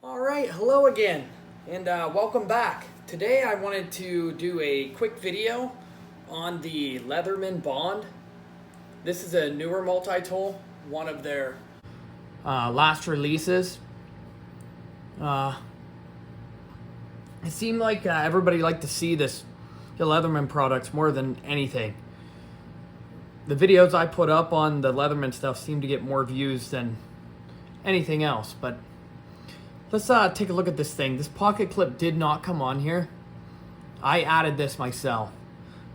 All right, hello again, and welcome back. Today I wanted to do a quick video on the Leatherman Bond. This is a newer multi-tool, one of their last releases. It seemed like everybody liked to see the Leatherman products more than anything. The videos I put up on the Leatherman stuff seem to get more views than anything else, but let's take a look at this thing. This pocket clip did not come on here. I added this myself,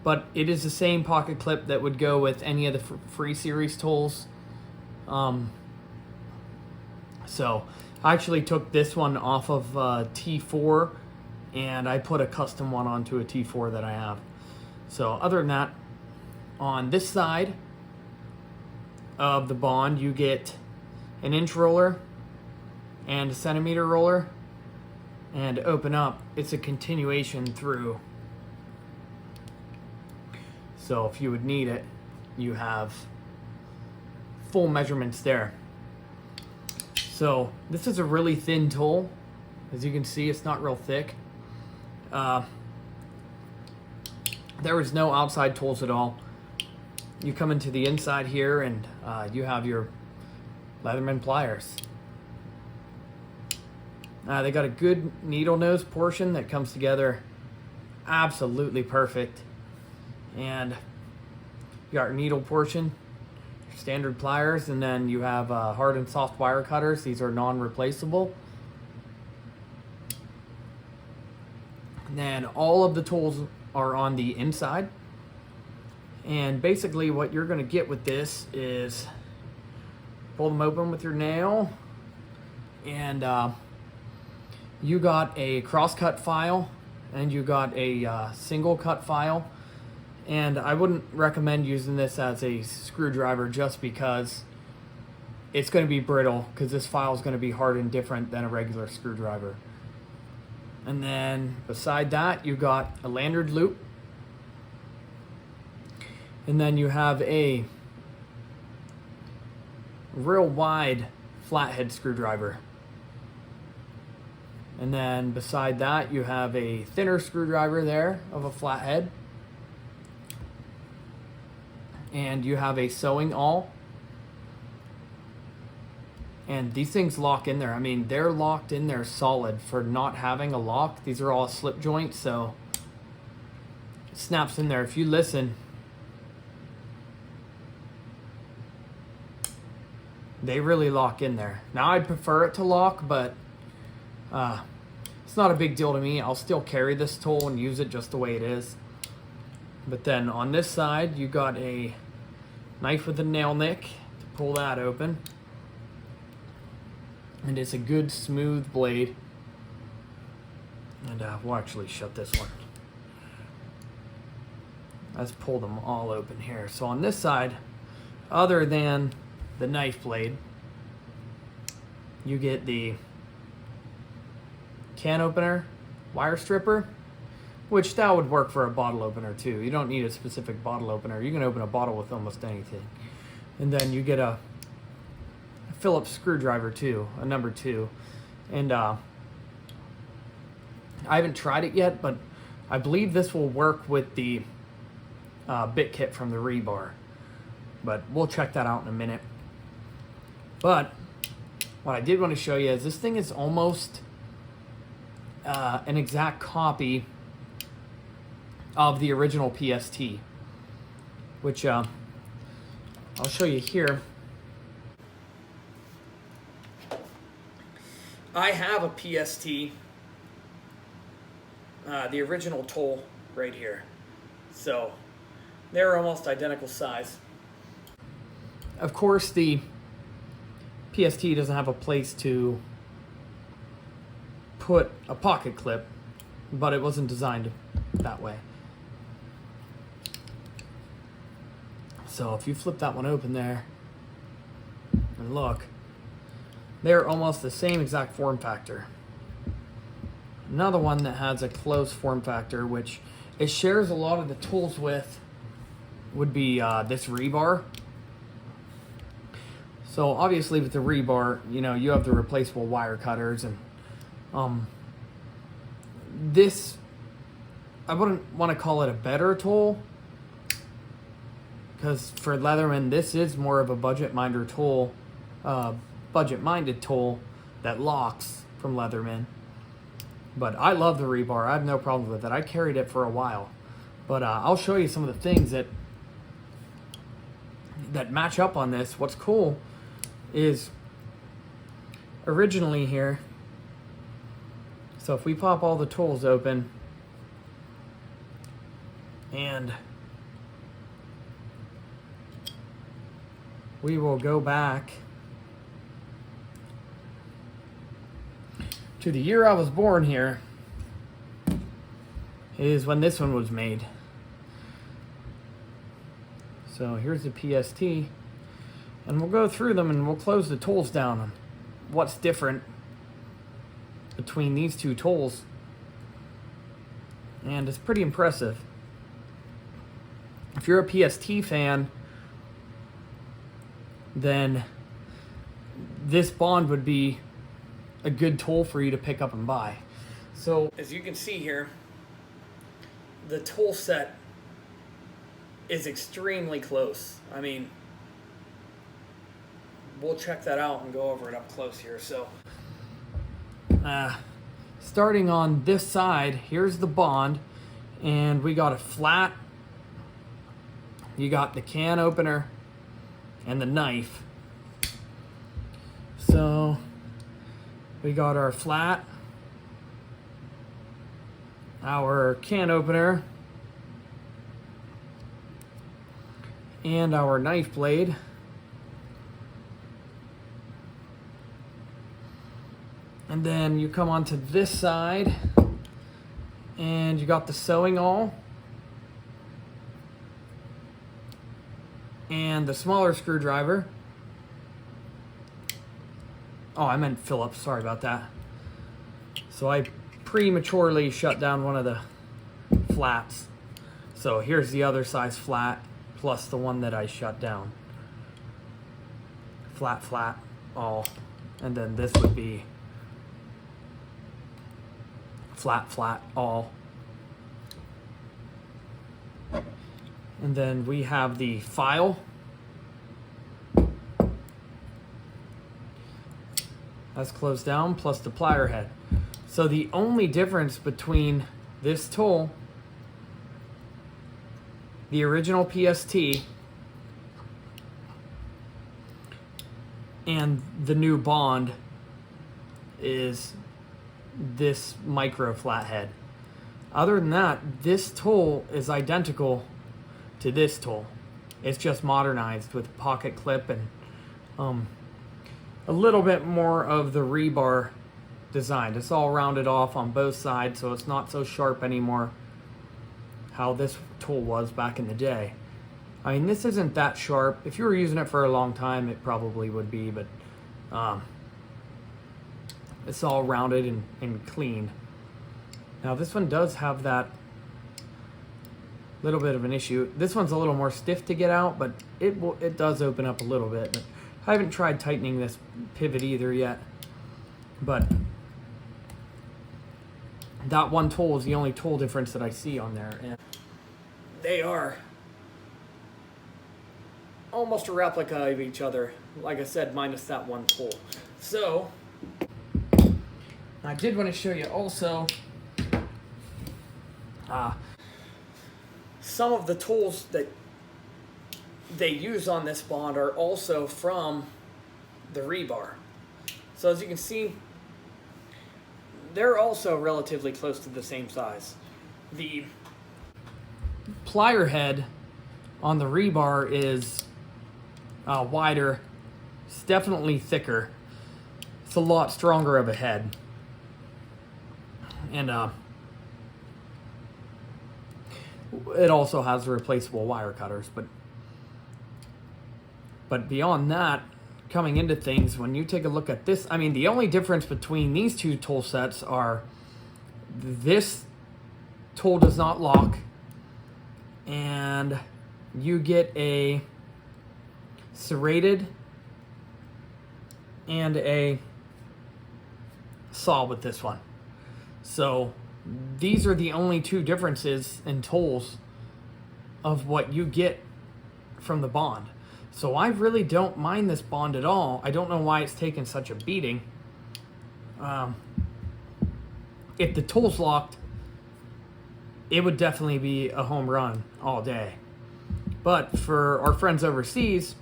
but it is the same pocket clip that would go with any of the free series tools. So I actually took this one off of T4 and I put a custom one onto a T4 that I have. So other than that, on this side of the Bond, you get an inch roller and a centimeter roller, and open up, it's a continuation through. So if you would need it, you have full measurements there. So this is a really thin tool. As you can see, it's not real thick. There is no outside tools at all. You come into the inside here and you have your Leatherman pliers. They got a good needle nose portion that comes together absolutely perfect. And you got your needle portion, your standard pliers, and then you have hard and soft wire cutters. These are non-replaceable. And then all of the tools are on the inside. And basically what you're going to get with this is pull them open with your nail, and you got a cross-cut file and you got a single cut file. And I wouldn't recommend using this as a screwdriver just because it's going to be brittle, because this file is going to be hard and different than a regular screwdriver. And then beside that, you got a lanyard loop. And then you have a real wide flathead screwdriver. And then beside that, you have a thinner screwdriver there of a flathead. And you have a sewing awl. And these things lock in there. I mean, they're locked in there solid for not having a lock. These are all slip joints, so it snaps in there. If you listen, they really lock in there. Now, I'd prefer it to lock, but it's not a big deal to me. I'll still carry this tool and use it just the way it is. But then on this side, you got a knife with a nail nick to pull that open. And it's a good smooth blade. And we'll actually shut this one. Let's pull them all open here. So on this side, other than the knife blade, you get the can opener, wire stripper, which that would work for a bottle opener too. You don't need a specific bottle opener. You can open a bottle with almost anything. And then you get a Phillips screwdriver too, a number 2. And I haven't tried it yet, but I believe this will work with the bit kit from the rebar. But we'll check that out in a minute. But what I did want to show you is this thing is almost an exact copy of the original PST, which I'll show you here. I have a PST, the original tool right here. So they're almost identical size. Of course, the PST doesn't have a place to put a pocket clip, but it wasn't designed that way. So if you flip that one open there and look, they're almost the same exact form factor. Another one that has a close form factor, which it shares a lot of the tools with, would be this rebar. So obviously with the rebar, you know, you have the replaceable wire cutters and This, I wouldn't want to call it a better tool, because for Leatherman, this is more of a budget-minded tool that locks from Leatherman. But I love the rebar. I have no problem with it. I carried it for a while. But I'll show you some of the things that match up on this. What's cool is originally here, so if we pop all the tools open and we will go back to the year I was born here, is when this one was made. So here's the PST, and we'll go through them and we'll close the tools down on what's different between these two tools. And it's pretty impressive. If you're a PST fan, then this Bond would be a good tool for you to pick up and buy. So as you can see here, the tool set is extremely close. I mean, we'll check that out and go over it up close here. So starting on this side, here's the Bond, and we got a flat, you got the can opener and the knife. So we got our flat, our can opener, and our knife blade. And then you come onto this side and you got the sewing awl and the smaller screwdriver. Oh, I meant Phillips, sorry about that. So I prematurely shut down one of the flats. So here's the other size flat plus the one that I shut down. Flat, flat, all. And then this would be flat, flat, all. And then we have the file. That's closed down, plus the plier head. So the only difference between this tool, the original PST, and the new Bond is this micro flathead. Other than that, this tool is identical to this tool. It's just modernized with pocket clip and a little bit more of the rebar design. It's all rounded off on both sides, so it's not so sharp anymore how this tool was back in the day. I mean, this isn't that sharp. If you were using it for a long time, it probably would be, but it's all rounded and clean. Now this one does have that little bit of an issue. This one's a little more stiff to get out, but it does open up a little bit. But I haven't tried tightening this pivot either yet. But that one tool is the only tool difference that I see on there. And they are almost a replica of each other, like I said, minus that one tool. So I did want to show you also some of the tools that they use on this Bond are also from the rebar. So as you can see, they're also relatively close to the same size. The plier head on the rebar is wider. It's definitely thicker. It's a lot stronger of a head. And it also has replaceable wire cutters, but beyond that, coming into things, when you take a look at this, I mean, the only difference between these two tool sets are this tool does not lock, and you get a serrated and a saw with this one. So these are the only two differences in tools of what you get from the Bond. So I really don't mind this Bond at all. I don't know why it's taken such a beating. If the tool's locked, it would definitely be a home run all day. But for our friends overseas,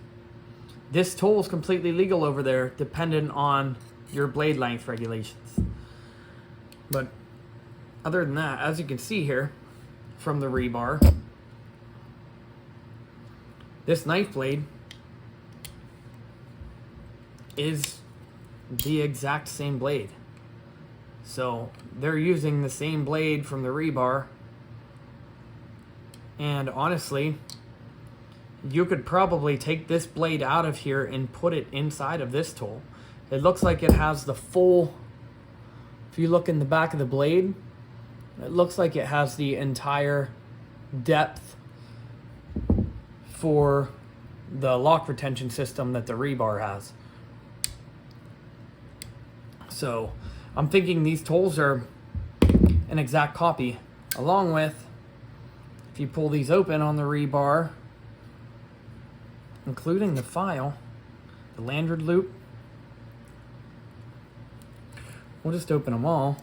this tool is completely legal over there, dependent on your blade length regulations. But other than that, as you can see here from the rebar, this knife blade is the exact same blade. So they're using the same blade from the rebar, and honestly, you could probably take this blade out of here and put it inside of this tool. It looks like it has the full, if you look in the back of the blade, it looks like it has the entire depth for the lock retention system that the rebar has. So I'm thinking these tools are an exact copy, along with, if you pull these open on the rebar, including the file, the lanyard loop, we'll just open them all.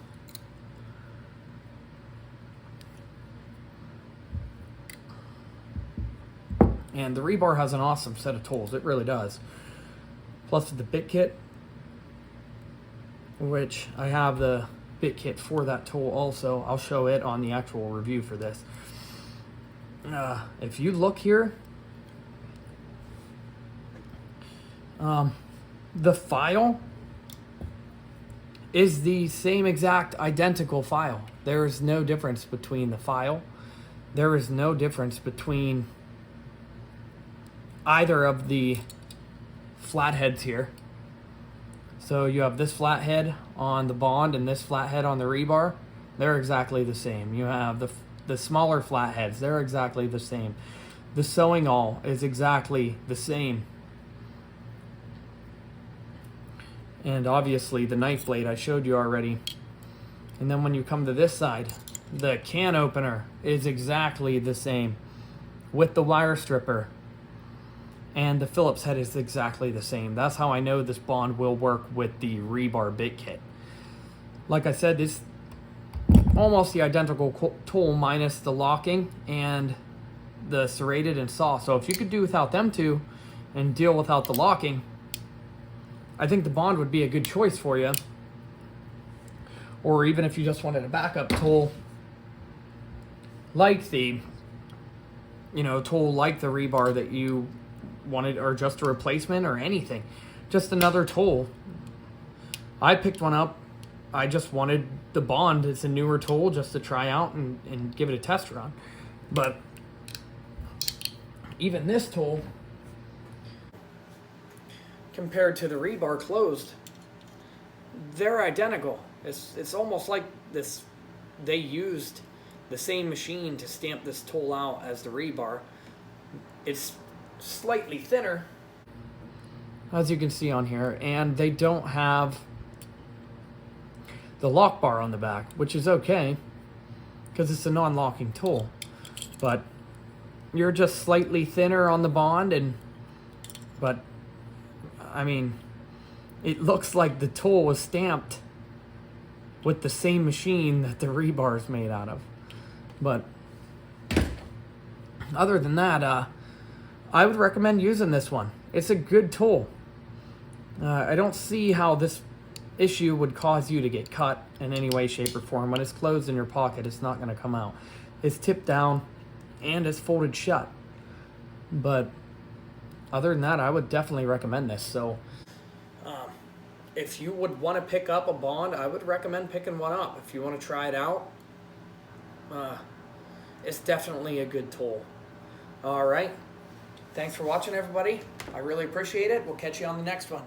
And the rebar has an awesome set of tools, it really does. Plus the bit kit, which I have the bit kit for that tool also. I'll show it on the actual review for this. If you look here, the file is the same exact identical file. There is no difference between the file. There is no difference between either of the flatheads here. So you have this flathead on the Bond and this flathead on the rebar. They're exactly the same. You have the smaller flatheads. They're exactly the same. The sewing awl is exactly the same. And obviously the knife blade I showed you already. And then when you come to this side, the can opener is exactly the same with the wire stripper. And the Phillips head is exactly the same. That's how I know this Bond will work with the rebar bit kit. Like I said, this almost the identical tool minus the locking and the serrated and saw. So if you could do without them two and deal without the locking, I think the Bond would be a good choice for you. Or even if you just wanted a backup tool like the, tool like the rebar that you wanted, or just a replacement or anything, just another tool. I picked one up. I just wanted the Bond. It's a newer tool just to try out and give it a test run. But even this tool, compared to the rebar closed, they're identical. It's almost like this, they used the same machine to stamp this tool out as the rebar. It's slightly thinner, as you can see on here, and they don't have the lock bar on the back, which is okay because it's a non-locking tool. But you're just slightly thinner on the Bond, but I mean, it looks like the tool was stamped with the same machine that the rebar is made out of. But other than that, I would recommend using this one. It's a good tool. I don't see how this issue would cause you to get cut in any way, shape, or form. When it's closed in your pocket, it's not going to come out. It's tipped down and it's folded shut. But other than that, I would definitely recommend this. So if you would want to pick up a Bond, I would recommend picking one up. If you want to try it out, it's definitely a good tool. All right. Thanks for watching, everybody. I really appreciate it. We'll catch you on the next one.